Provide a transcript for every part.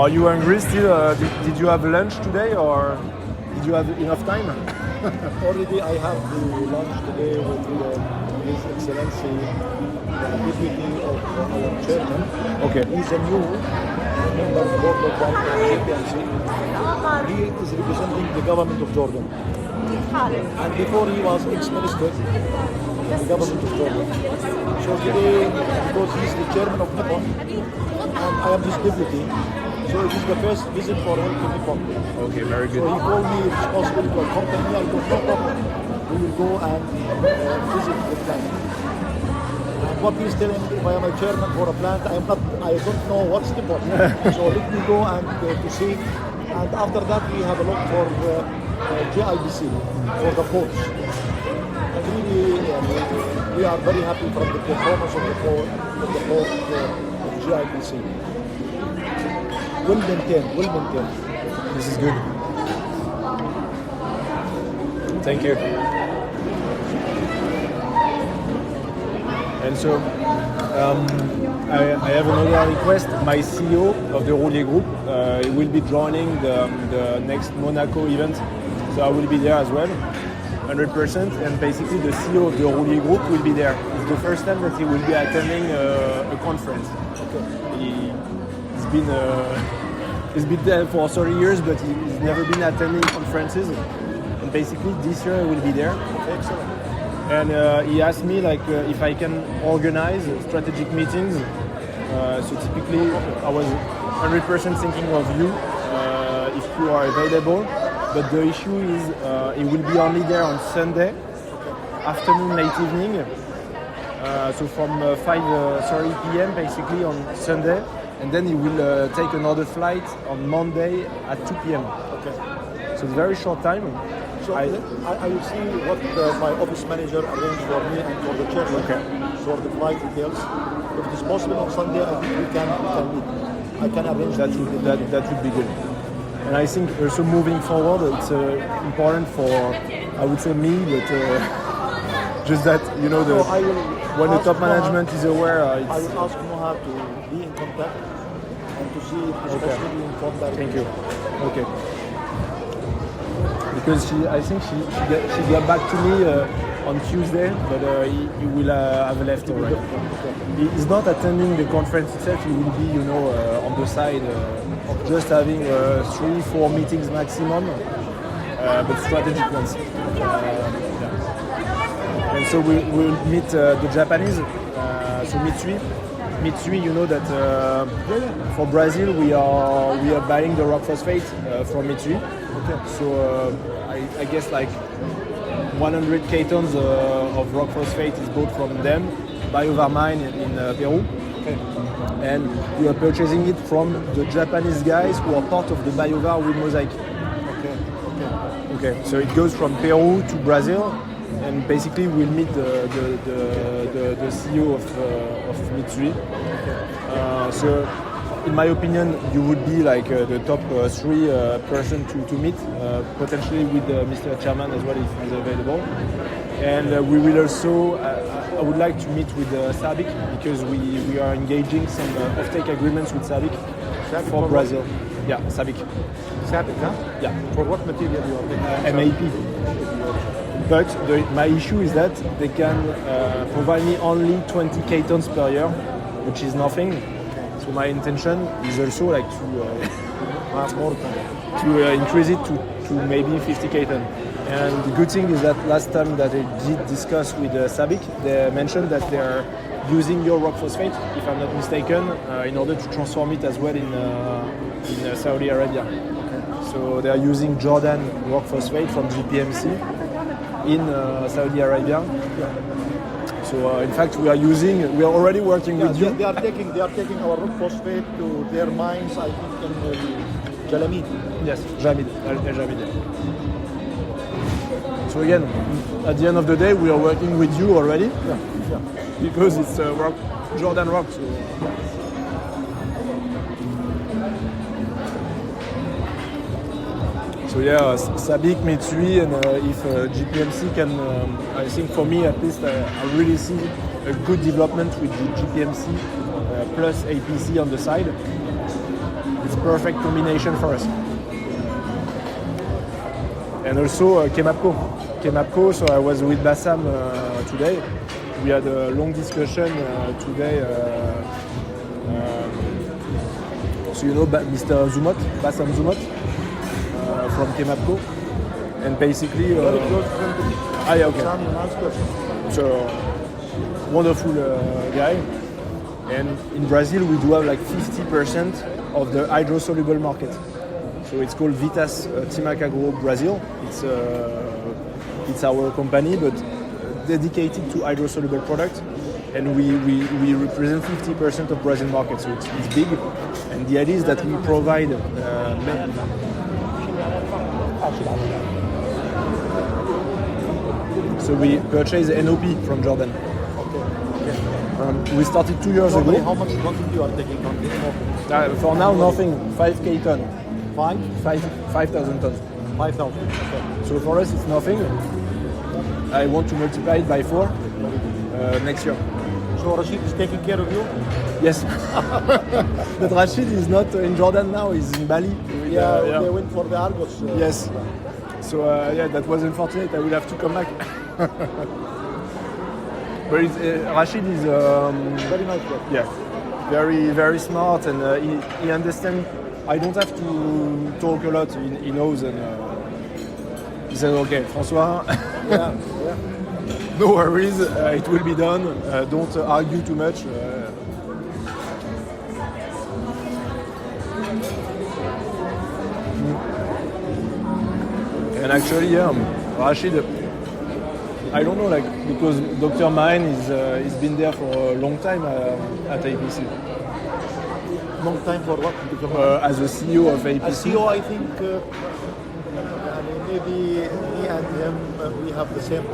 Are you hungry still? Did you have lunch today, or did you have enough time? Already I have the lunch today with His Excellency, the deputy of our chairman. Okay. He's a new member of the board of JPMC. He is representing the government of Jordan. And before he was ex-minister of the government of Jordan. So today, because he's the chairman of Nippon, and I am his deputy, so it is the first visit for him to Nippon. Okay, very good. So he called me, if it's possible to accompany me. I go, no problem. We will go and visit the plant. And what he's telling me, if I am a chairman for a plant, I don't know what's the problem. So let me go and to see. And after that, we have a look for GIBC, for the ports. And really, we are very happy from the performance of the port of GIBC. Well maintained. This is good. Thank you. And so, I have another request. My CEO of the Rowwad group will be joining the next Monaco event, so I will be there as well, 100%. And basically, the CEO of the Rowwad group will be there. It's the first time that he will be attending a conference. He's been there for 30 years, but he's never been attending conferences. And basically, this year I will be there. Excellent. And he asked me if I can organize strategic meetings. So typically, I was 100% thinking of you if you are available. But the issue is he will be only there on Sunday afternoon, late evening. So from 5:30 p.m. basically on Sunday. And then he will take another flight on Monday at 2 p.m. Okay. So it's a very short time. So I will see what my office manager arranged for me and for the chairman for the flight details. If it is possible on Sunday, I think we can meet. I can arrange that would be good. And I think also moving forward, it's important for, I would say me, but just that, when the top management is aware. I will ask Noha to be in contact and to see if it's possible to inform that. Thank you. Okay. Because I think she got back to me on Tuesday, but he will have left already. He's not attending the conference itself. He will be, on the side, just having 3-4 meetings maximum, but strategic ones. And so we'll meet the Japanese, so Mitsui, you know that for Brazil we are buying the rock phosphate from Mitsui. Okay. So I guess like 100 ktons of rock phosphate is bought from them, Biovar mine in Peru. Okay. And we are purchasing it from the Japanese guys who are part of the Biovar with Mosaic. Okay. So it goes from Peru to Brazil. And basically, we'll meet the CEO of Mitsui. So, in my opinion, you would be like the top 3 person to meet, potentially with Mr. Chairman as well if he's available. And we will also, I would like to meet with SABIC because we are engaging some offtake agreements with SABIC for Brazil. Yeah, SABIC. SABIC, huh? Yeah. For what material you are getting? MAP. But my issue is that they can provide me only 20 ktons per year, which is nothing. So my intention is also like to increase it to maybe 50 ktons. And the good thing is that last time that I did discuss with SABIC, they mentioned that they are using your rock phosphate, if I'm not mistaken, in order to transform it as well in Saudi Arabia. Okay. So they are using Jordan rock phosphate from GPMC in Saudi Arabia. Yeah. So in fact, we are already working with you. They are taking our rock phosphate to their mines, I think in Jalamid. Yes, Jamid. So again, at the end of the day, we are working with you already. Yeah. Because it's Jordan rock. So yeah, SABIC, Mitsui, and if GPMC can, I think for me at least, I really see a good development with the GPMC plus APC on the side. it's perfect combination for us. And also Kemapco. So I was with Bassam today. We had a long discussion today. So you know Mr. Zumot, Bassam Zumot from Kemapco, and basically. Very close friend to me. Yeah, okay. Sam Nasser. So wonderful guy. And in Brazil, we do have like 50% of the hydrosoluble market. So it's called Vitas Timacagro Brazil. It's our company, but dedicated to hydrosoluble products. And we represent 50% of Brazil market, so it's big. And the idea is that we provide so we purchase NOP from Jordan. We started 2 years Normally, ago. how much quantity you are taking on this? For now, nothing. 5k ton. 5,000 tons. 5,000. Okay. So for us, it's nothing. I want to multiply it by 4 next year. So Rashid is taking care of you? Yes. But Rashid is not in Jordan now. He's in Bali. They went for the Argos. Yes. So that was unfortunate. I will have to come back. But Rashid is Very nice guy. yeah, very very smart, and he understands. I don't have to talk a lot. He knows, and he said, "Okay, François, Yeah. no worries. It will be done. Don't argue too much." And actually, Rashid. I don't know, like, because Dr. Mahen is been there for a long time at APC. Long time for what? Become As a CEO of APC. as CEO, I think maybe me and him, we have the same.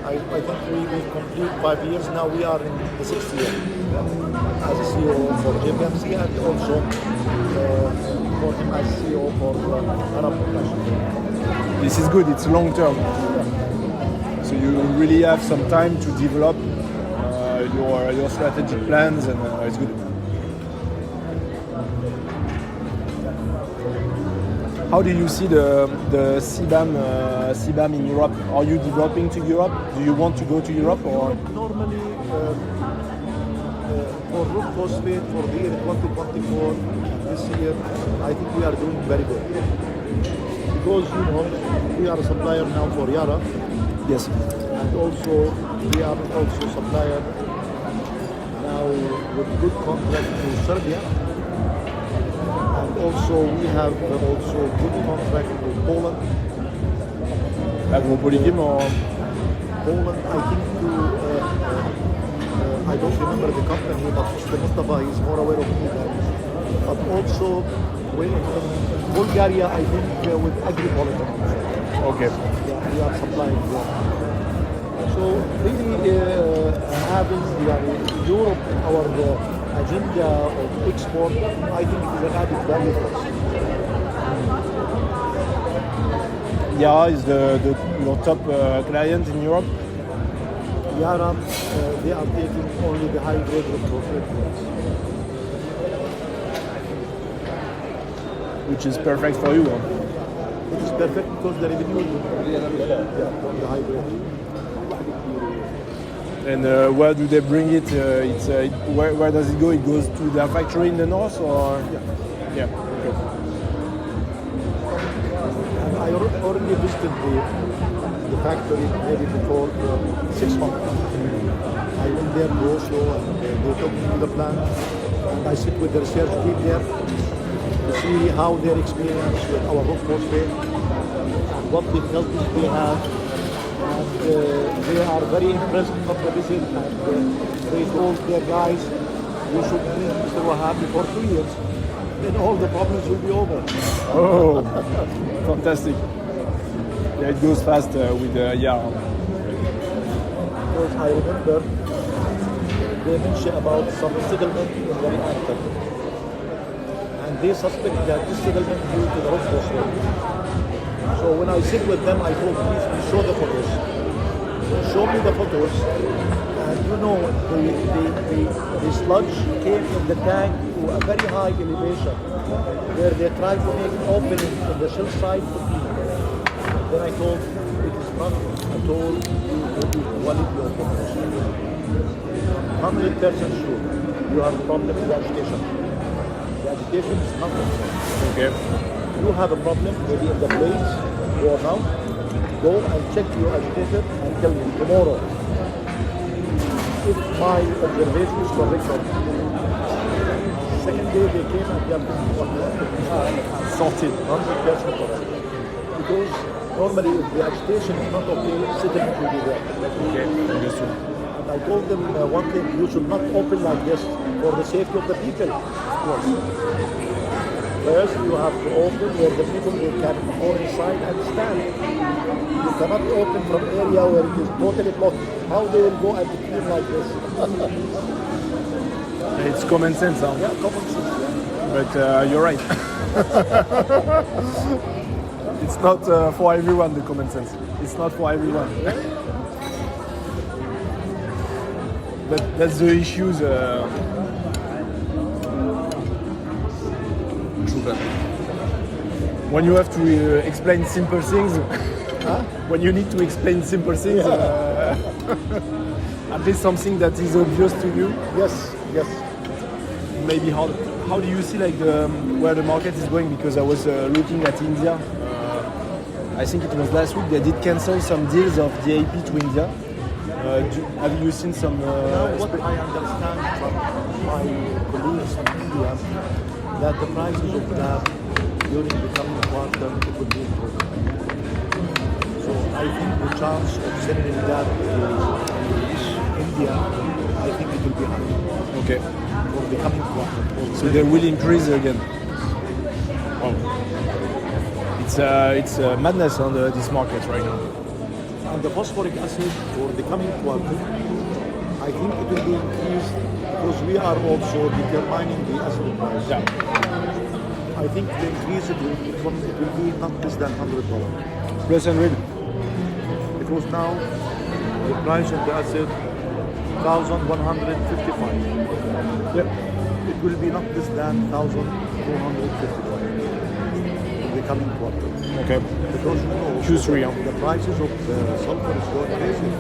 I think we complete 5 years now. We are in the 6th year as a CEO for JPMC, and also for him as CEO for Arab International. This is good. It's long term. So you really have some time to develop your strategic plans, and it's good. How do you see the CBAM in Europe? Are you developing to Europe? Do you want to go to Europe, or? Normally, for root phosphate for the year 2024, this year, I think we are doing very good. Because, we are a supplier now for Yara. Yes. And also, we are also supplier now with good contract to Serbia. And also, we have also good contract with Poland. Agropolykim or? Poland, I think I don't remember the company, but Mr. Mustafa is more aware of me than. But also, in Bulgaria, I think with Agripolitan. Okay. Yeah, we are supplying there. So really having Europe in our agenda of export, I think is an added value for us. Yara is your top client in Europe? Yara, they are taking only the high grade of phosphate for us. Which is perfect for you. It is perfect because the revenue is from the high grade. And where do they bring it? Where does it go? It goes to their factory in the north, or? Yeah. Okay. And I already visited the factory maybe before 6 months. I went there to Oslo, and they took me to the plant, and I sit with the research team there to see how their experience with our rock phosphate and what difficulties they have. And they are very impressed of the visit, and they told their guys, you should be Mr. Wahab for 2 years, then all the problems will be over. Oh, fantastic. Yeah, it goes fast with Yara. Because I remember they mentioned about some settlement in the reactor. And they suspect that this settlement due to the rock phosphate. So when I sit with them, I told please show the photos. Show me the photos, And you know, the sludge came in the tank to a very high elevation where they tried to make an opening in the shell side to clean. Then I told, it is not at all the quality of the machine. 100% sure you have a problem with the agitation. The agitation is not the same. Okay. You have a problem maybe in the blades worn out. Go and check your agitator and tell me tomorrow if my observation is correct or not. Second day they came and they are Sorted. 100% correct. Because normally if the agitation is not okay, settlement will be there. Okay, understood. And I told them one thing, you should not open like this for the safety of the people, of course. First, you have to open where the people will can go inside and stand. You cannot open from area where it is totally blocked. How they will go and clean like this? It's common sense, huh? Yeah, common sense. Yeah. But you're right. It's not for everyone, the common sense. It's not for everyone. But that's the issues. When you have to explain simple things, when you need to explain simple things, at least something that is obvious to you, Yes, yes. maybe hard. How do you see like where the market is going? Because I was looking at India. I think it was last week they did cancel some deals of DAP to India. Have you seen some? Now, what I understand from my colleagues in India, that the prices of DAP during the coming quarter it will be improved. So I think the chance of sending DAP to India, I think it will be high Okay. for the coming quarter. So they will increase again. Wow. It's madness on this market right now. And the phosphoric acid for the coming quarter, I think it will be increased because we are also determining the acid price. Yeah. I think the increase it will be not less than $100. Plus 100. Because now the price of the acid 1,155. Yep. It will be not less than 1,255 in the coming quarter. Okay. Because you know Q3. Huh? the prices of sulfur is going crazy.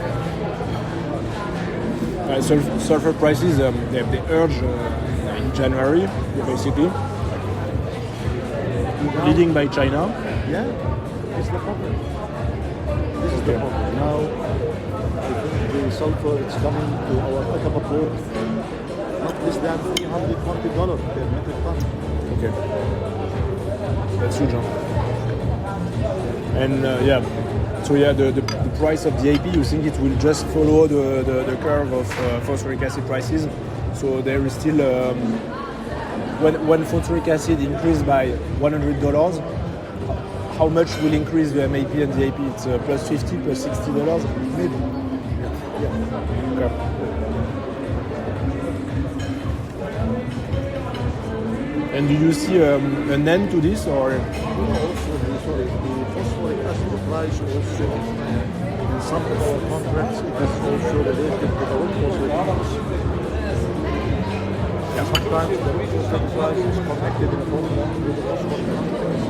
Sulfur prices, they urge in January, basically, leading by China. Yeah, it's the problem. This is the problem. Now, I think the sulfur is coming to our Aqaba port not less than $320 per metric ton. Okay. That's huge, huh? And so the price of the AP, you think it will just follow the curve of phosphoric acid prices? So there is still, when phosphoric acid increased by $100, how much will increase the MAP and the AP? It's plus 50, plus $60? Maybe. Yeah. Okay. And do you see an end to this, or? Also, the phosphoric acid price also, in some of our contracts, it is also related to the phosphoric price. Sometimes the phosphoric price is connected in a formula with the phosphoric price.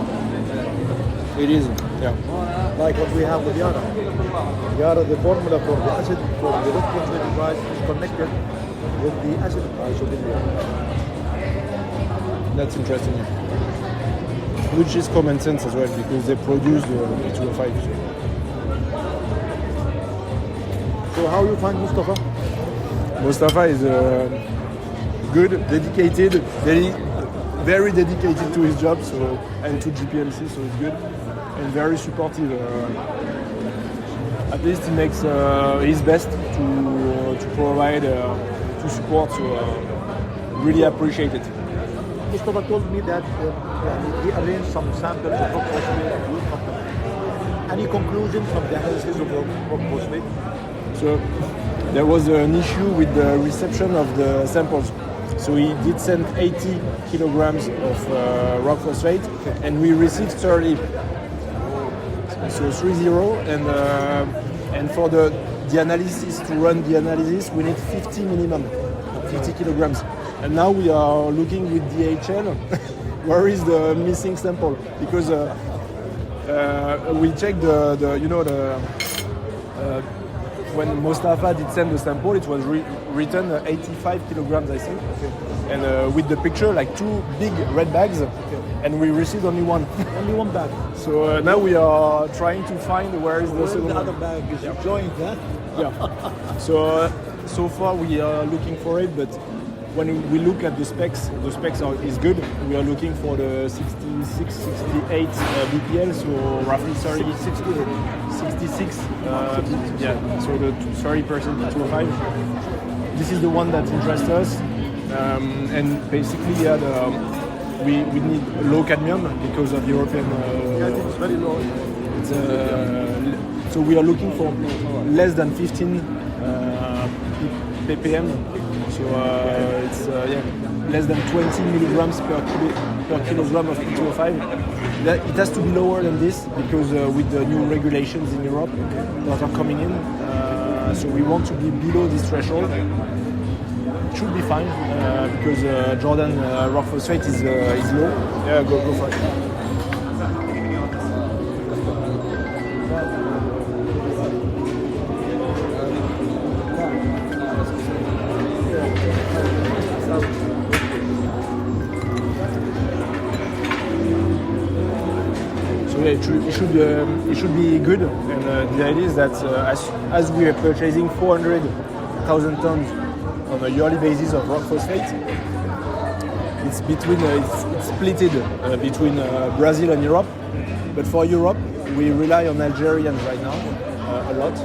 It is, yeah. Like what we have with Yara. Yara, the formula for the acid, for the phosphoric price is connected with the acid price of India. That's interesting. Which is common sense as well, because they produce the E205. So how you find Mustafa? Mustafa is good, dedicated, very dedicated to his job, so, and to GPMC, so it's good, and very supportive. At least he makes his best to provide, to support, so really appreciate it. Mustafa told me that he arranged some samples of rock phosphate at your company. Any conclusion from the analysis of rock phosphate? So there was an issue with the reception of the samples. So he did send 80 kilograms of rock phosphate, and we received 30. So 30, and for the the analysis, to run the analysis, we need 50 minimum, 50 kilograms. And now we are looking with DHL, where is the missing sample? Because we checked when Mostafa did send the sample, it was written 85 kilograms, I think. Okay. And with the picture, like 2 big red bags, and we received only one. Only one bag. So now we are trying to find where is the second the one. other bag is enjoying that. Yeah. So far we are looking for it, but when we look at the specs is good. We are looking for the 66, 68 BPL, so roughly 66. Yeah. So the 30% P2O5. This is the one that interests us, and basically, we need low cadmium because of European. It's very low. So we are looking for less than 15 ppm. So it's less than 20 milligrams per kilogram of P2O5. It has to be lower than this because with the new regulations in Europe that are coming in, so we want to be below this threshold. It should be fine because Jordan rock phosphate is low. Yeah, go for it. It should be good, and the idea is that as we are purchasing 400,000 tons on a yearly basis of rock phosphate, it's splitted between Brazil and Europe. But for Europe, we rely on Algerians right now a lot.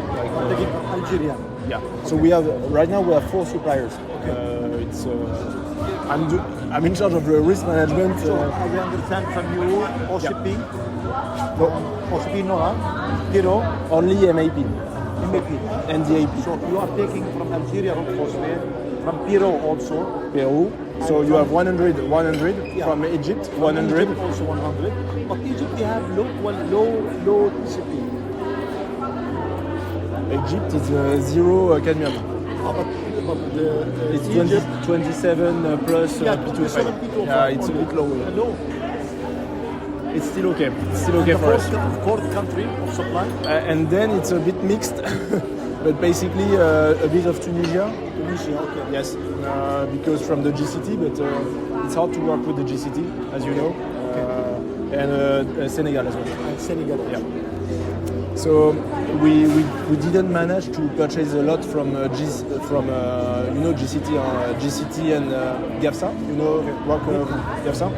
Algerian. Yeah. So right now we have 4 suppliers. I'm in charge of the risk management. So as I understand from you, OCP. No. OCP no, huh? Piro. Only MAP. MAP. And DAP. So you are taking from Algeria rock phosphate, from Piro also. Peru. So you have 100 from Egypt, 100. Egypt also 100. But Egypt they have low OCP. Egypt is 0 cadmium. But It's Egypt, 27 plus P2O5. Yeah, it's a bit low. Low. It's still okay. It's still okay for us. Fourth country of supply. And then it's a bit mixed, but basically a bit of Tunisia. Tunisia, okay. Yes, because from the GCT, but it's hard to work with the GCT, as you know, and Senegal as well. And Senegal, yeah. So we didn't manage to purchase a lot from GCT and GAFSA. You know, rock GAFSA.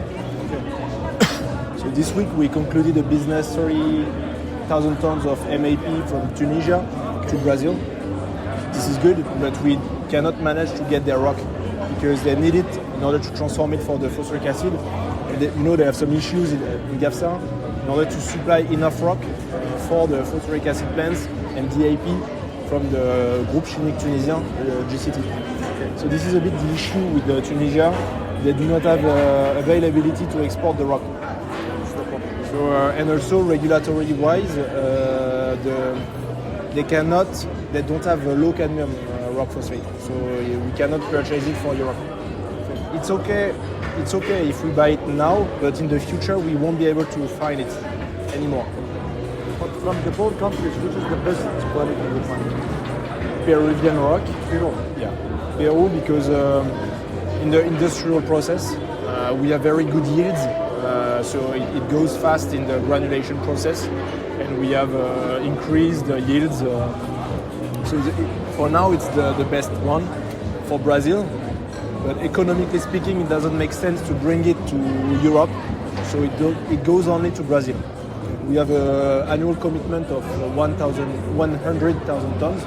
So this week we concluded a business 30,000 tons of MAP from Tunisia to Brazil. This is good, but we cannot manage to get their rock because they need it in order to transform it for the phosphoric acid. And they have some issues in GAFSA in order to supply enough rock for the phosphoric acid plants and DAP from the Groupe Chimique Tunisien, GCT. So this is a bit the issue with Tunisia. They do not have availability to export the rock. So, and also regulatory-wise, they don't have a low cadmium rock phosphate, so we cannot purchase it for Europe. It's okay if we buy it now, but in the future we won't be able to find it anymore. But from the 4 countries, which is the best quality you find? Peruvian rock. Peru. Yeah. Peru, because in the industrial process we have very good yields. So it goes fast in the granulation process, and we have increased the yields. So for now, it's the best one for Brazil. But economically speaking, it doesn't make sense to bring it to Europe. So it goes only to Brazil. We have an annual commitment of 100,000 tons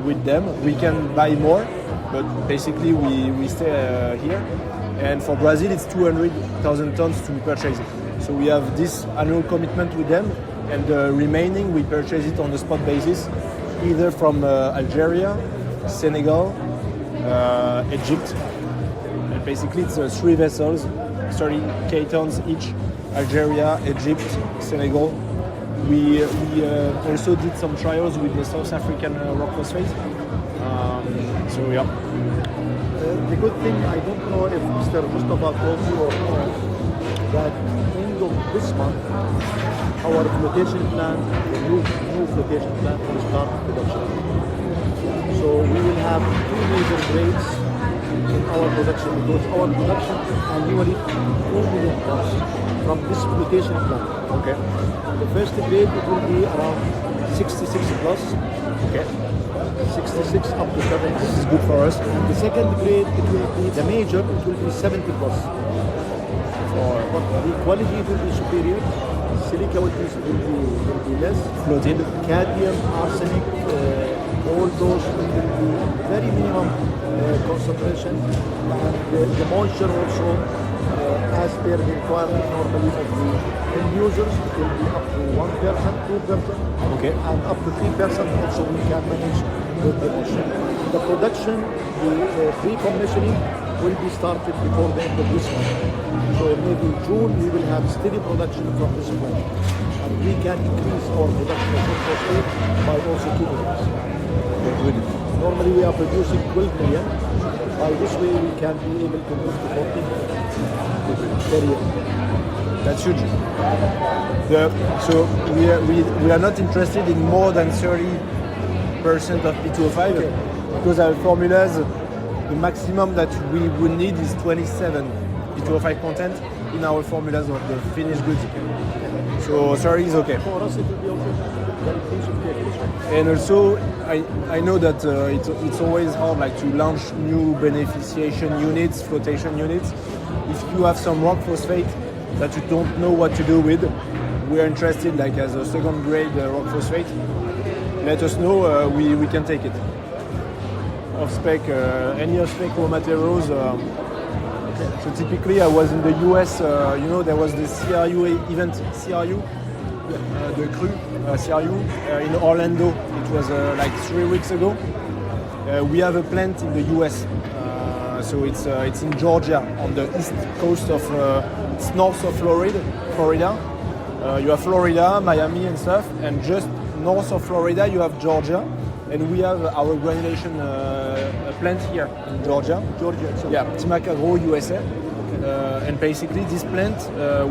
with them. We can buy more, but basically we stay here. And for Brazil, it's 200,000 tons to purchase it. So we have this annual commitment with them, and the remaining we purchase it on the spot basis, either from Algeria, Senegal, Egypt. And basically, it's 3 vessels, 30k tons each: Algeria, Egypt, Senegal. We also did some trials with the South African rock phosphate. So yeah. The good thing, I don't know if Mr. Mustafa told you or not, that end of this month, our flotation plant, the new flotation plant will start production. So we will have two major grades in our production, because our production annually 4 million tons from this flotation plant. Okay. The first grade it will be around 66 plus. Okay. 66 up to 70. This is good for us. And the second grade, it will be the major, it will be 70 plus. But the quality will be superior. Silica will be less. Floated. Cadmium, arsenic, all those will be very minimum concentration. And the moisture also, as per the requirement normally of the end users, it will be up to 1%, 2%. Okay. And up to 3% also we can manage with the moisture. The production, the pre-commissioning will be started before the end of this month. So maybe June we will have steady production from this plant. And we can increase our production of phosphate by also keeping it. Good. Normally we are producing 12 million. By this way we can be able to move to 14 million per year. That's huge. So we are not interested in more than 30% of P2O5 because our formulas, the maximum that we would need is 27 P2O5 content in our formulas of the finished goods. So 30 is okay. For us it will be okay. Very pleased with the acquisition. And also, I know that it's always hard, like, to launch new beneficiation units, flotation units. If you have some rock phosphate that you don't know what to do with, we are interested, like, as a second grade rock phosphate. Let us know, we can take it. Off spec, any off spec raw materials. So typically, I was in the US. There was the CRU event, CRU. The CRU, CRU in Orlando. It was like 3 weeks ago. We have a plant in the US, so it's in Georgia on the east coast of it's north of Florida. You have Florida, Miami, and stuff, and just north of Florida you have Georgia, and we have our granulation plant here in Georgia. Yeah, Timac Agro, USA. And basically this plant,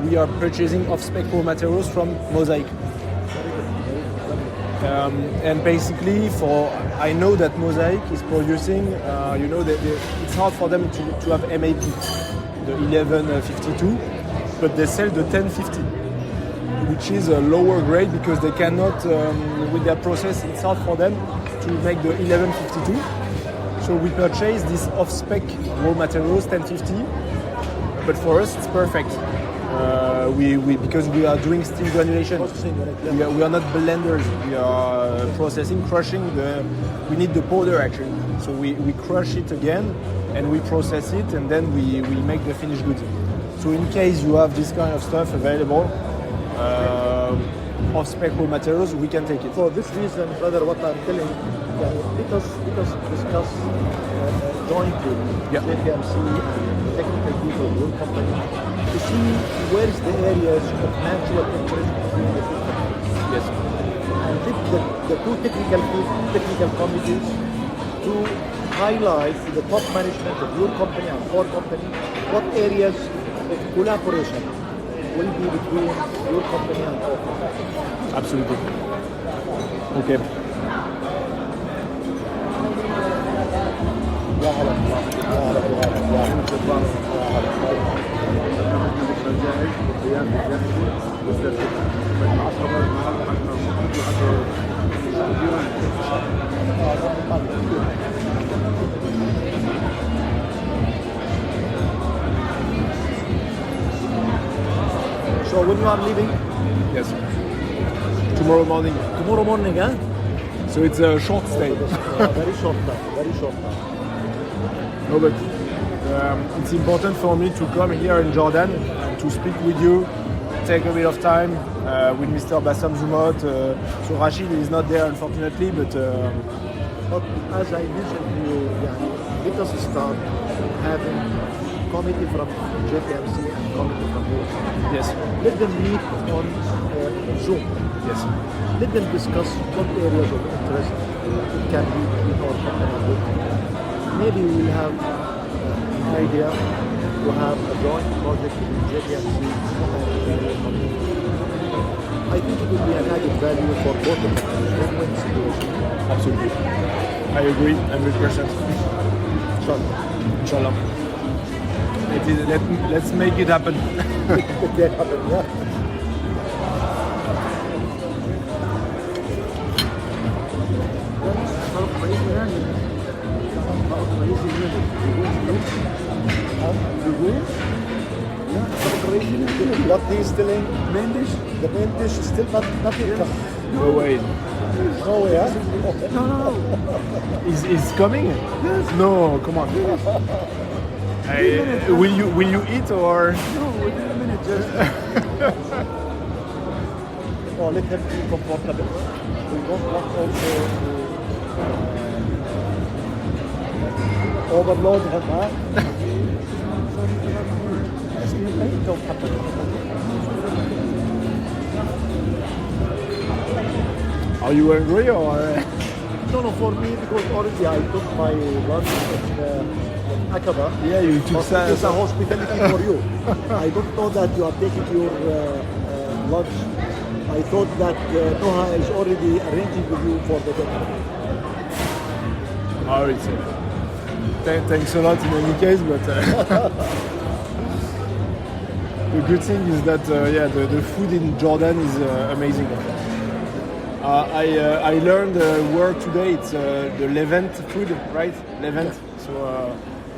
we are purchasing off-spec raw materials from Mosaic. And basically, I know that Mosaic is producing, it's hard for them to have MAP, the 1152, but they sell the 1050, which is a lower grade because they cannot, with their process, it's hard for them to make the 1152. So we purchase this off-spec raw materials, 1050. But for us, it's perfect. Because we are doing steel granulation. We are not blenders. We are processing, crushing. We need the powder actually. So we crush it again, and we process it, and then we make the finished goods. So in case you have this kind of stuff available, off-spec raw materials, we can take it. For this reason, brother, what I'm telling you, let us discuss jointly with JPMC and technical people of your company to see where is the areas of natural interest between the two companies. Yes. And the two technical committees to highlight to the top management of your company and our company what areas of collaboration will be between your company and our company. Absolutely. Okay. So when you are leaving? Yes. Tomorrow morning. Tomorrow morning, huh? So it's a short stay. Very short time. Very short time. No, but it's important for me to come here in Jordan to speak with you, take a bit of time with Mr. Bassam Zumot. So Rashid is not there, unfortunately, but as I mentioned to you, let us start having committee from JPMC and committee from you. Yes. Let them meet on Zoom. Yes. Let them discuss what areas of interest can be in our company with. Maybe we will have an idea to have a joint project with JPMC and I think it will be an added value for both of us. Win-win situation. Absolutely. I agree 100%. Inshallah. Inshallah. Let's make it happen. Let that happen, yeah. What he's telling, the main dish is still not yet come. No way. No way, huh? No. Is coming? Yes. No, come on. Will you eat or? No, within a minute, just. Oh, let him be comfortable. We don't want also to overload him, huh? Don't happen. Are you hungry or? No, for me, because already I took my lunch in Aqaba. Yeah, you took But it is a hospitality for you. I don't know that you are taking your lunch. I thought that Noha is already arranging with you for the dinner. Oh, it's thanks a lot in any case, but the good thing is that the food in Jordan is amazing. I learned a word today. It's the Levant food, right? Levant. Yeah. So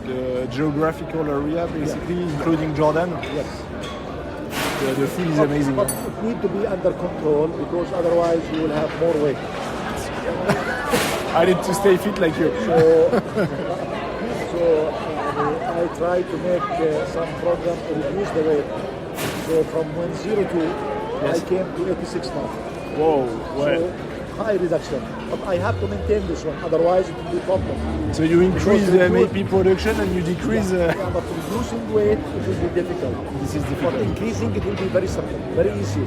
the geographical area, basically, including Jordan. Yes. The food is amazing. But it needs to be under control because otherwise you will have more weight. I need to stay fit like you. So I try to make some program to reduce the weight. So from 102, Yes. I came to 86 now. Whoa, well. So high reduction. But I have to maintain this one, otherwise it will be problem. So you increase Because the MAP production and you decrease. Yeah, but reducing weight it will be difficult. This is But difficult. increasing it will be very simple, very easy.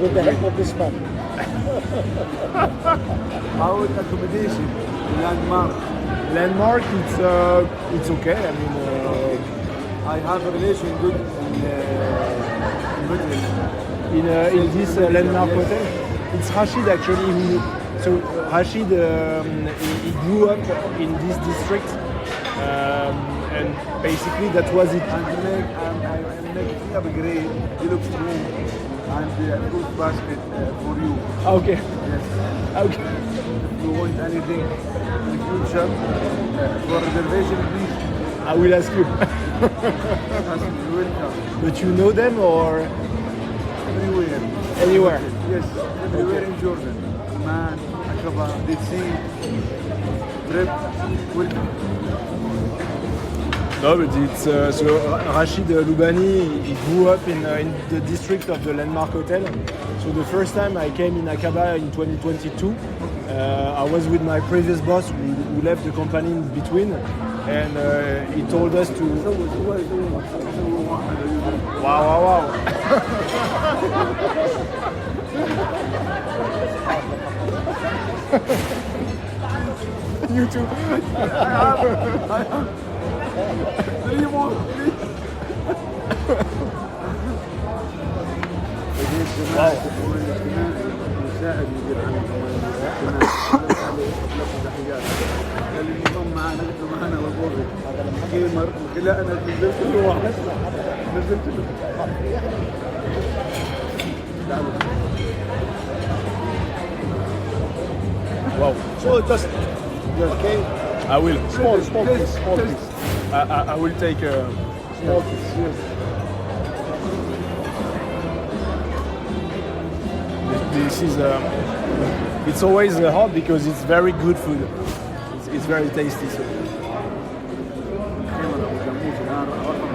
With the help of this man. How is accommodation? Landmark. Landmark, it's okay. I mean, I have a relation good in hotel. in this landmark hotel, it's Rashid actually who. So Rashid, he grew up in this district, and basically that was it. And make free upgrade, deluxe room, and food basket for you. Okay. Yes. Okay. If you want anything in the future, for reservation, please. I will ask you. You're welcome. But you know them or Everywhere. anywhere? Yes, everywhere in Jordan. Man, Aqaba, Dead Sea, Trip, welcome. No, but it's so Rashid Loubani. He grew up in the district of the Landmark Hotel. So the first time I came in Aqaba in 2022, I was with my previous boss who left the company in between, and he told us to. Wow. You too. 3 more, Wow. مساعد مدير عام تحيات قال لي انضم معنا قلت له معنا وظيفي جيمر لا انا نزلت له واحد نزلت له Wow. So just okay. I will. Small piece. I will take. Small piece, yes. This is. It's always hard because it's very good food. It's very tasty. So. جيمر ابو جاموس الان رقم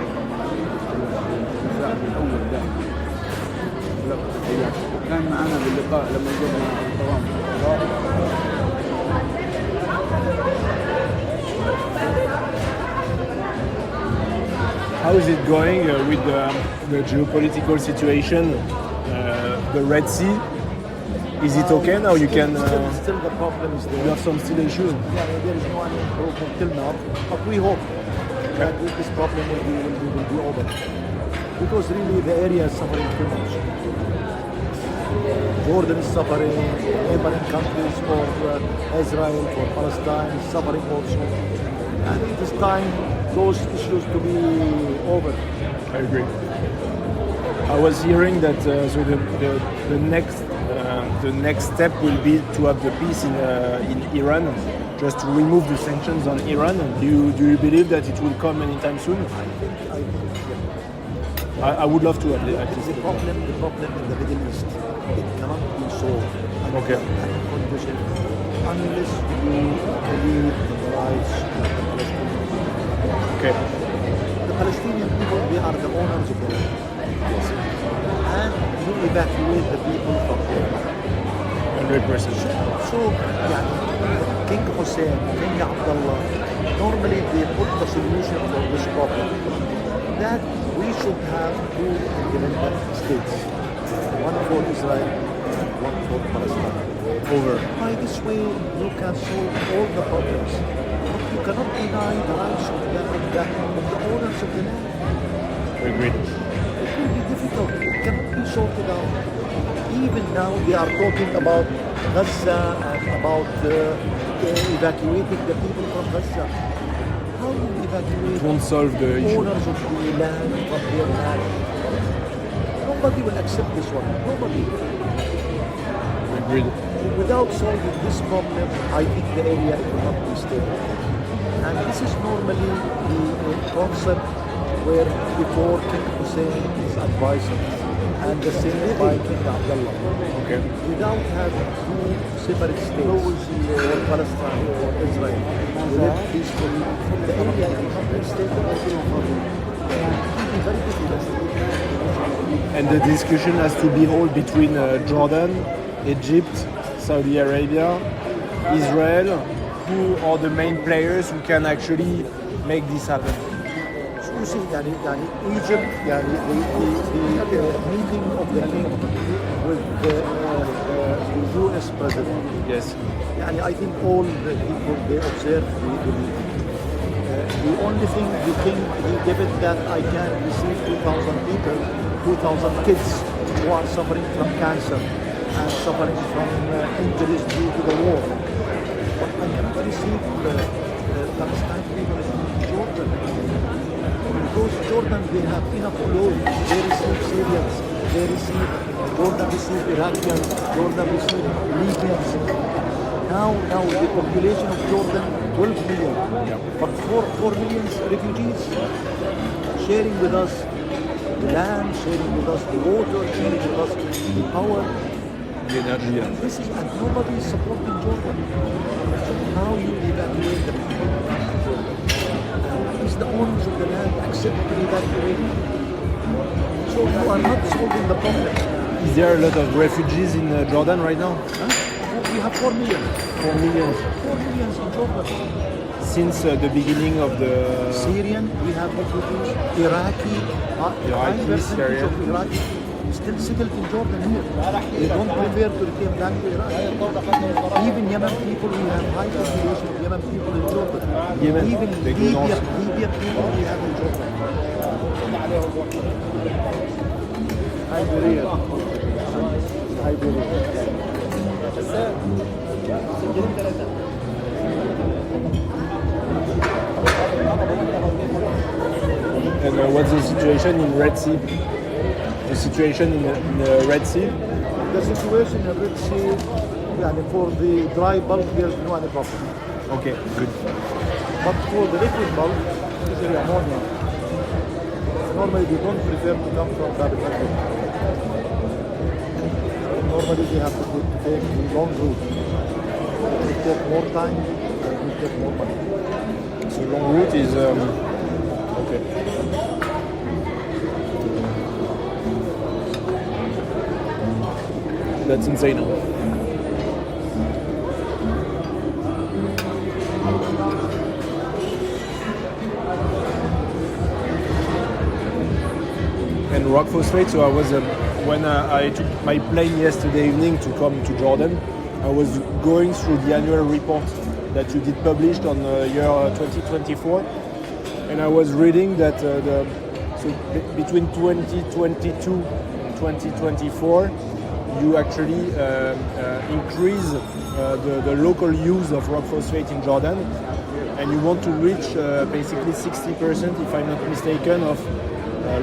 المساعد الاول دائما كان معنا باللقاء لما جبنا الطوام How is it going with the geopolitical situation? The Red Sea, is it okay now? You can. Still the problem is You there. have some still issues. Yeah, there is no any improvement till now, but we hope that this problem will be over. Because really the area is suffering too much. Jordan is suffering, neighboring countries for Israel, for Palestine is suffering also. And it is time those issues to be over. I agree. I was hearing that so the next step will be to have the peace in Iran, just to remove the sanctions on Iran. Do you believe that it will come anytime soon? I think, yeah. I would love to at least. The problem in the Middle East, it cannot be solved Okay. condition unless you believe in the rights of the Palestinians. Okay. The Palestinian people, they are the owners of the land. And you evacuate the people from there. 100%. So, King Hussein, King Abdullah, normally they put the solution for this problem. That we should have two independent states. One for Israel, one for Palestine. Over. By this way, you can solve all the problems. But you cannot deny the rights of the owners of the land. Agreed. It will be difficult. It cannot be sorted out. Even now, they are talking about Gaza and about evacuating the people from Gaza. How will you evacuate It won't solve the issue. owners of the land from their land? Nobody will accept this one. Nobody. Agreed. Without solving this problem, I think the area will not be stable. And this is normally the concept where before King Hussein is advising, and the same by King Abdullah. Okay. Without having two separate states, for Palestine or Israel, to live peacefully, the area will not be stable. It will be very difficult. And the discussion has to be held between Jordan, Egypt, Saudi Arabia, Israel, who are the main players who can actually make this happen. So you see, Egypt, the meeting of the king with the US president. Yes. I think all the people they observed the meeting. The only thing the king he gave it that I can receive 2,000 people, 2,000 kids who are suffering from cancer and suffering from injuries due to the war. But I cannot receive Palestine people in Jordan. Because Jordan, they have enough load. They receive Syrians, they receive, Jordan receive Iraqians, Jordan receive Libyans. Now the population of Jordan, 12 million. But 4 million refugees sharing with us the land, sharing with us the water, sharing with us the power. The energy. This is, and nobody is supporting Jordan. So how you evacuate the people? Is the owners of the land accept to evacuate? So you are not solving the problem. Is there a lot of refugees in Jordan right now? Huh? We have 4 million. 4 million. 4 million in Jordan. Since the beginning of the... Syrian, we have refugees. Iraqi, high percentage of Iraqi still settled in Jordan here. They don't prefer to return back to Iraq. Even Yemen people, we have high population of Yemen people in Jordan. Yemen, Even they go north. Libya people we have in Jordan. Iberia. And what's the situation in Red Sea? The situation in the Red Sea? The situation in Red Sea, for the dry bulk, there's no any problem. Okay, good. But for the liquid bulk, usually ammonia, normally they don't prefer to come from Bab el-Mandeb. Normally they have to take the long route. It will take more time and it will take more money. So long route is okay. That's insane. and rock phosphate. So I was when I took my plane yesterday evening to come to Jordan, I was going through the annual report that you did published on year 2024, and I was reading that between 2022 and 2024, you actually increase the local use of rock phosphate in Jordan, and you want to reach basically 60%, if I'm not mistaken, of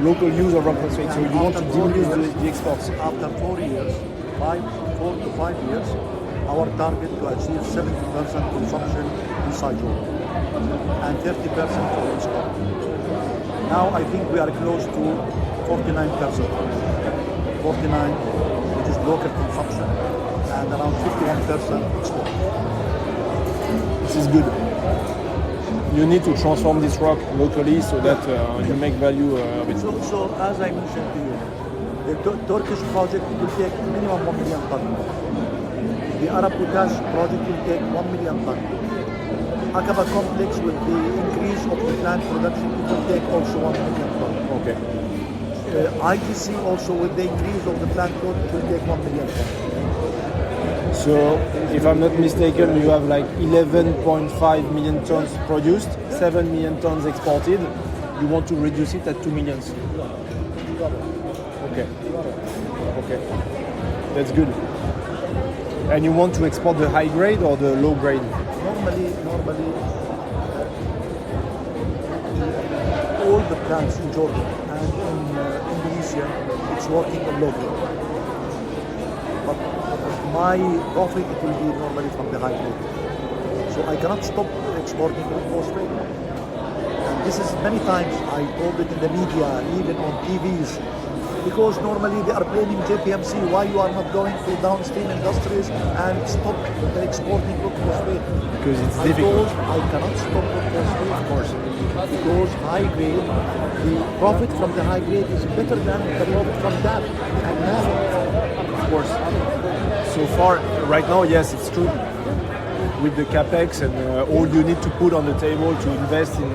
local use of rock phosphate. So you want to diminish the exports. After 4 years, 4 to 5 years, our target to achieve 70% consumption inside Jordan and 30% for export. Now I think we are close to 49%. 49, which is local consumption, and around 51% export. This is good. You need to transform this rock locally so that you make value of it. So as I mentioned to you, the Turkish project will take minimum 1 million tons. The Arab potash project will take 1 million tons. Aqaba complex with the increase of the plant production, it will take also 1 million tons. Okay. IGC also with the increase of the plant load, it will take 1 million tons. So, if I'm not mistaken, you have like 11.5 million tons produced, 7 million tons exported. You want to reduce it at 2 millions. Okay. Okay. That's good. And you want to export the high grade or the low grade? Normally, all the plants in Jordan and in Indonesia, it's working on low grade. But my profit it will be normally from the high grade. So I cannot stop exporting phosphate. And this is many times I told it in the media, even on TVs, because normally they are blaming JPMC why you are not going to downstream industries and stop exporting phosphate. Because it's difficult. I cannot stop phosphate, of course, because high grade, the profit from the high grade is better than the profit from that. And now, Of course. So far, right now, yes, it's true. With the capex and all you need to put on the table to invest in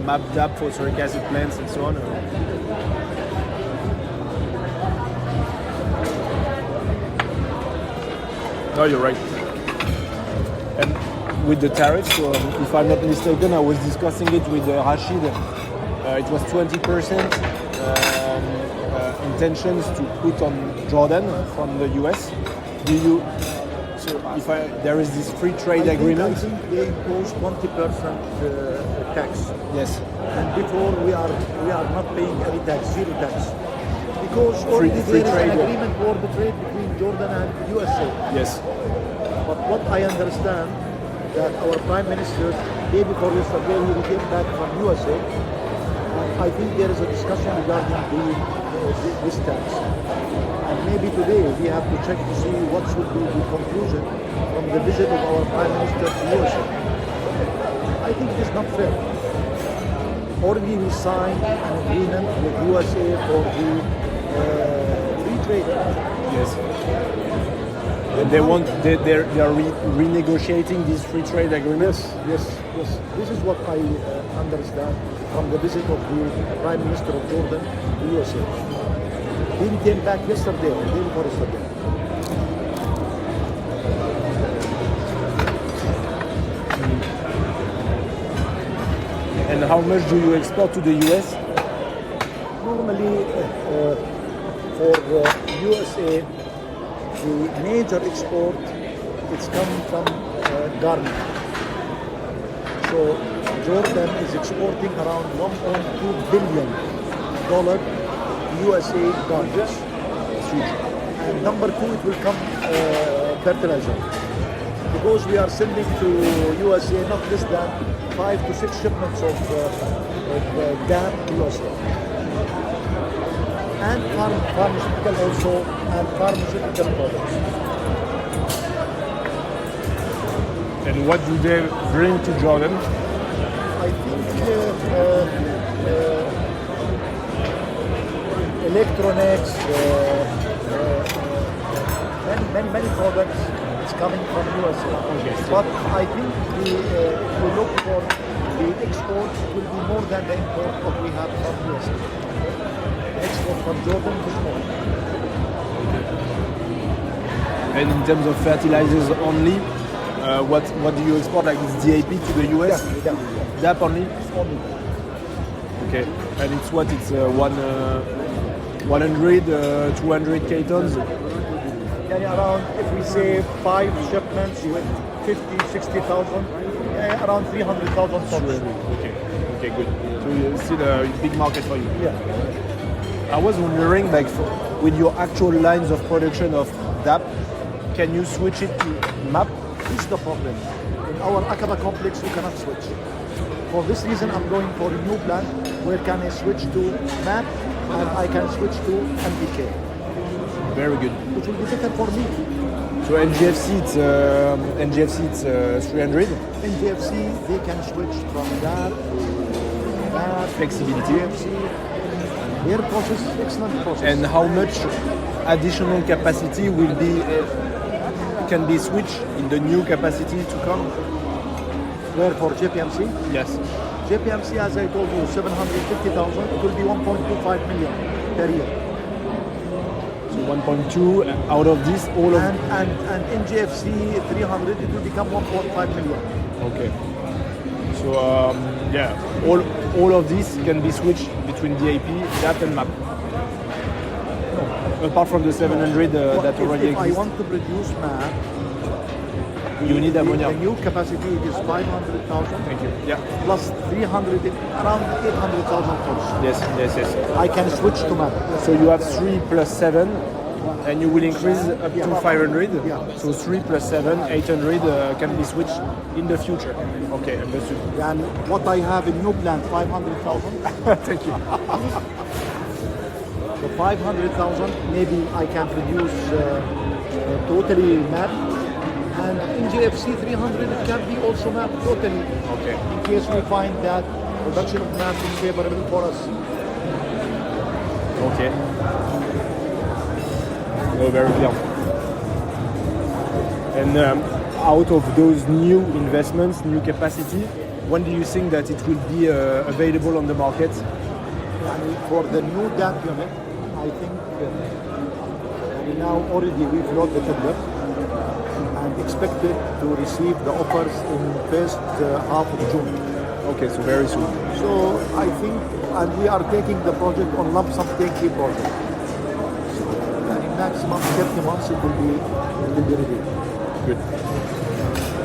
mapped up phosphoric acid plants and so on. No, you're right. And with the tariffs, if I'm not mistaken, I was discussing it with Rashid. It was 20% intentions to put on Jordan from the US. So if there is this free trade agreement? I think they impose 20% tax. Yes. And before we are not paying any tax, zero tax. Because already free there is trade. an agreement for the trade between Jordan and USA. Yes. But what I understand that our Prime Minister, day before yesterday, he came back from USA. And I think there is a discussion regarding this tax. And maybe today we have to check to see what should be the conclusion from the visit of our Prime Minister to USA. I think it is not fair. Already we signed an agreement with USA for the free trade. Yes. And they are renegotiating these free trade agreements? Yes. This is what I understand from the visit of the Prime Minister of Jordan to USA. He came back yesterday, or the day before yesterday. And how much do you export to the US? Normally, for USA, the major export is coming from garment. So Jordan is exporting around $1.2 billion USA garments. And number two, it will come fertilizer. Because we are sending to USA not less than 5 to 6 shipments of GAM to USA. And pharmaceutical also, and pharmaceutical products. And what do they bring to Jordan? I think electronics, many products is coming from USA. Okay. But I think if we look for the export, it will be more than the import that we have from USA. export from Jordan this morning. And in terms of fertilizers only, what do you export? Like it's DAP to the US? Yeah. DAP only? Only. Okay. And it's what? It's 100, 200 kTons? Yeah, around, if we say 5 shipments with 50, 60,000, around 300,000 tons. Okay, good. So it's still a big market for you. Yeah. I was wondering, like, with your actual lines of production of DAP, can you switch it to MAP? This is the problem. In our Aqaba complex, you cannot switch. For this reason, I'm going for a new plant where can I switch to MAP and I can switch to MPK. Very good. Which will be better for me. So NGFC, it's 300. NGFC, they can switch from that to MAP. Flexibility. NGFC. Their process, excellent process. And how much additional capacity will be can be switched in the new capacity to come? Where for JPMC? Yes. JPMC, as I told you, 750,000. It will be 1.25 million per year. So 1.2 out of this, all of And NGFC 300, it will become 1.5 million. Okay. So yeah, all of this can be switched between DAP and MAP. Apart from the 700 that already If I exists. want to produce MAP, You need ammonia. The new capacity is 500,000. Thank you. Yeah. Plus 300, around 800,000 tons. Yes. I can switch to MAP. So you have 3 plus 7, and you will increase up to 500. Yeah. So 3 plus 7, 800 can be switched in the future. Okay, understood. And what I have in new plant, 500,000. Thank you. The 500,000, maybe I can produce totally MAP. And in GFC 300, it can be also MAP totally. Okay. In case we find that production of MAP is favorable for us. Okay. No, very clear. And out of those new investments, new capacity, when do you think that it will be available on the market? For the new DAP unit, I think now already we float the tender and expected to receive the offers in first half of June. Okay, so very soon. So I think, and we are taking the project on lump sum take project. So in maximum 30 months it will be ready. Good.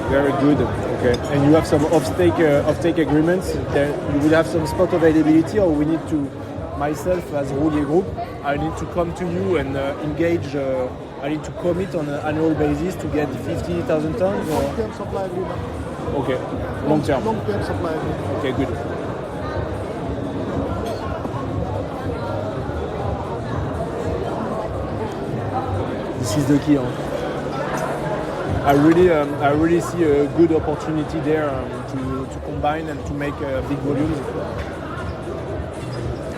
Very good. Okay. And you have some off-take agreements. There you will have some spot availability, or we need to, myself as Rowwad Group, I need to come to you and engage. I need to commit on an annual basis to get 50,000 tons. Or? Long-term supply agreement. Okay. Long term. Long-term supply agreement. Okay. Good. This is the key. Huh? I really see a good opportunity there to combine and to make big volumes.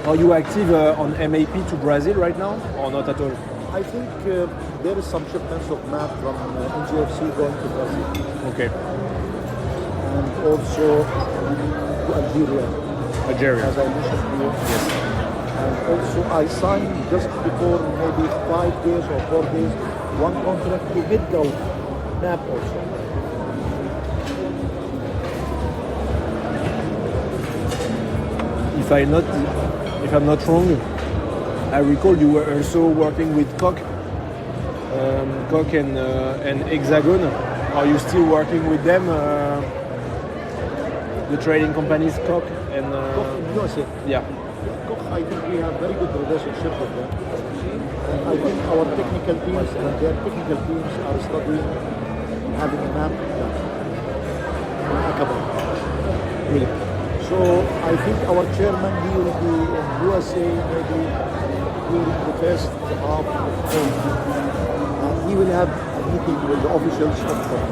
Are you active on MAP to Brazil right now, or not at all? I think there is some shipments of MAP from NGFC going to Brazil. Okay. And also to Algeria, as I mentioned to you. Yes. And also I signed just before maybe 5 days or 4 days one contract to Mid-Gulf MAP also. If I'm not wrong, I recall you were also working with Koch and Hexagon. Are you still working with them? The trading companies Koch and Koch in USA. yeah. Koch, I think we have very good relationship with them. And I think our technical teams and their technical teams are studying having a MAP done in Aqaba. Really? So I think our chairman, he will be in USA maybe during the first half of June. And he will have a meeting with the officials of Koch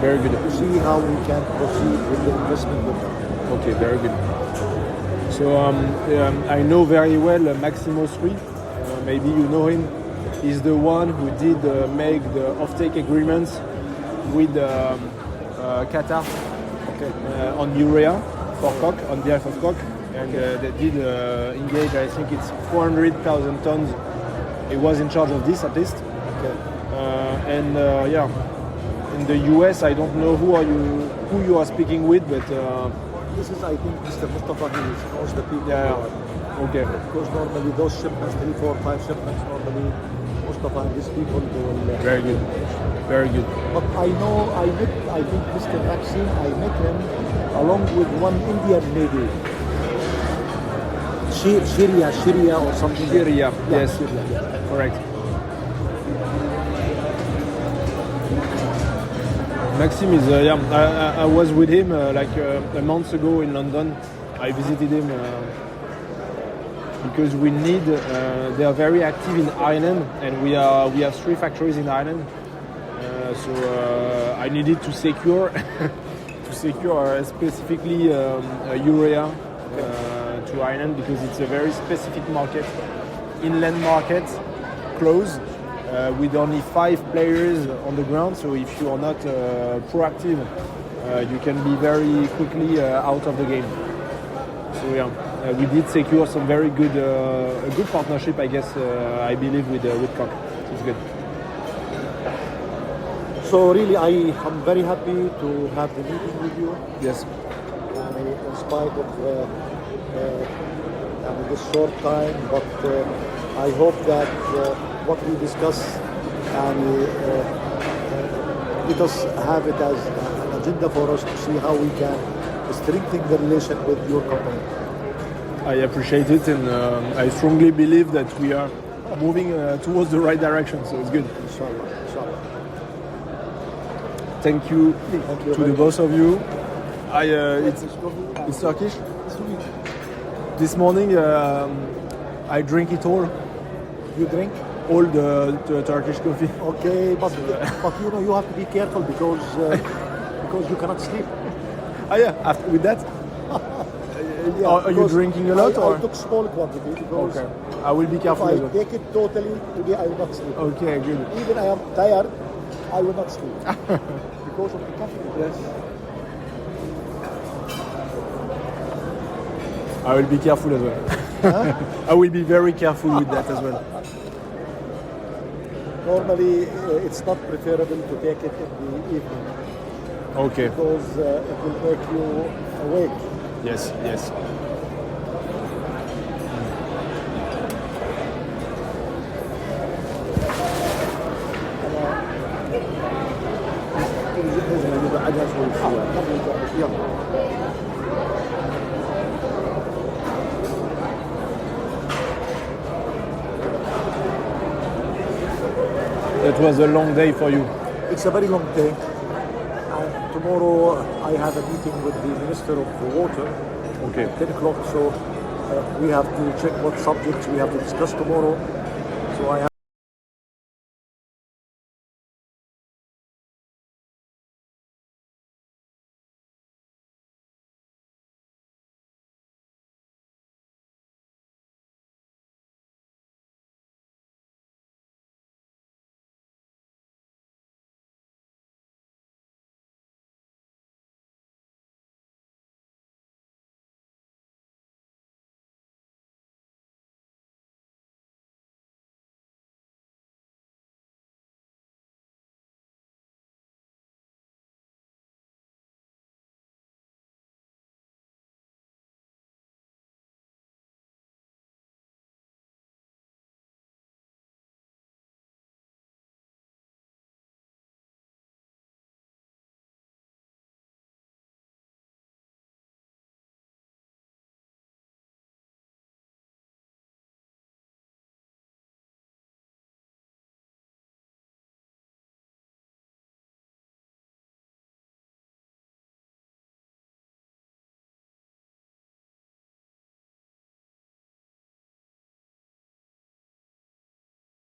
Very good. to see how we can proceed with the investment with them. Okay, very good. So I know very well Maximo 3. Maybe you know him. He's the one who did make the offtake agreements with Qatar on urea for Koch, on behalf of Koch. and they did engage. I think it's 400,000 tons. He was in charge of this at least. Okay. And yeah, in the US, I don't know who you are speaking with, but This is, I think, Mr. Mustafa. He knows the people. yeah, okay, Because normally those shipments, 3, 4, 5 shipments, normally Mustafa and these people, they will. very good, very good. But I know, I think Mr. Maxine, I met him along with one Indian lady. Sharia or something. Syria, Yeah, yes, Sharia, yeah. correct. Maxime is, I was with him like a month ago in London. I visited him because we need, they are very active in Ireland, and we have 3 factories in Ireland. So I needed to secure, specifically urea to Ireland, because it's a very specific market, inland market, close. With only 5 players on the ground, so if you are not proactive, you can be very quickly out of the game. So yeah, we did secure some very good, a good partnership, I guess. I believe with Coq. It's good. So really, I am very happy to have the meeting with you. Yes. And in spite of this short time, but I hope that what we discuss and let us have it as an agenda for us to see how we can strengthen the relation with your company. I appreciate it, and I strongly believe that we are moving towards the right direction, so it's good. Inshallah. Inshallah. Thank you to the both of you. It's Turkish. Sweet. This morning I drink it all. You drink? All the Turkish coffee. Okay, but you know you have to be careful because you cannot sleep. Ah yeah, after, with that? Yeah, Are you because drinking a lot? I or? took small quantity because Okay, I will be if careful I as well. take it totally today, I will not sleep. Okay, good. Even I am tired, I will not sleep because of the caffeine. Yes. I will be careful as well. I will be very careful with that as well. Normally, it's not preferable to take it in the evening Okay. because it will make you awake. Yes, yes. It was a long day for you. It's a very long day. And tomorrow I have a meeting with the Minister of Water Okay. at 10 o'clock. So we have to check what subjects we have to discuss tomorrow. So I have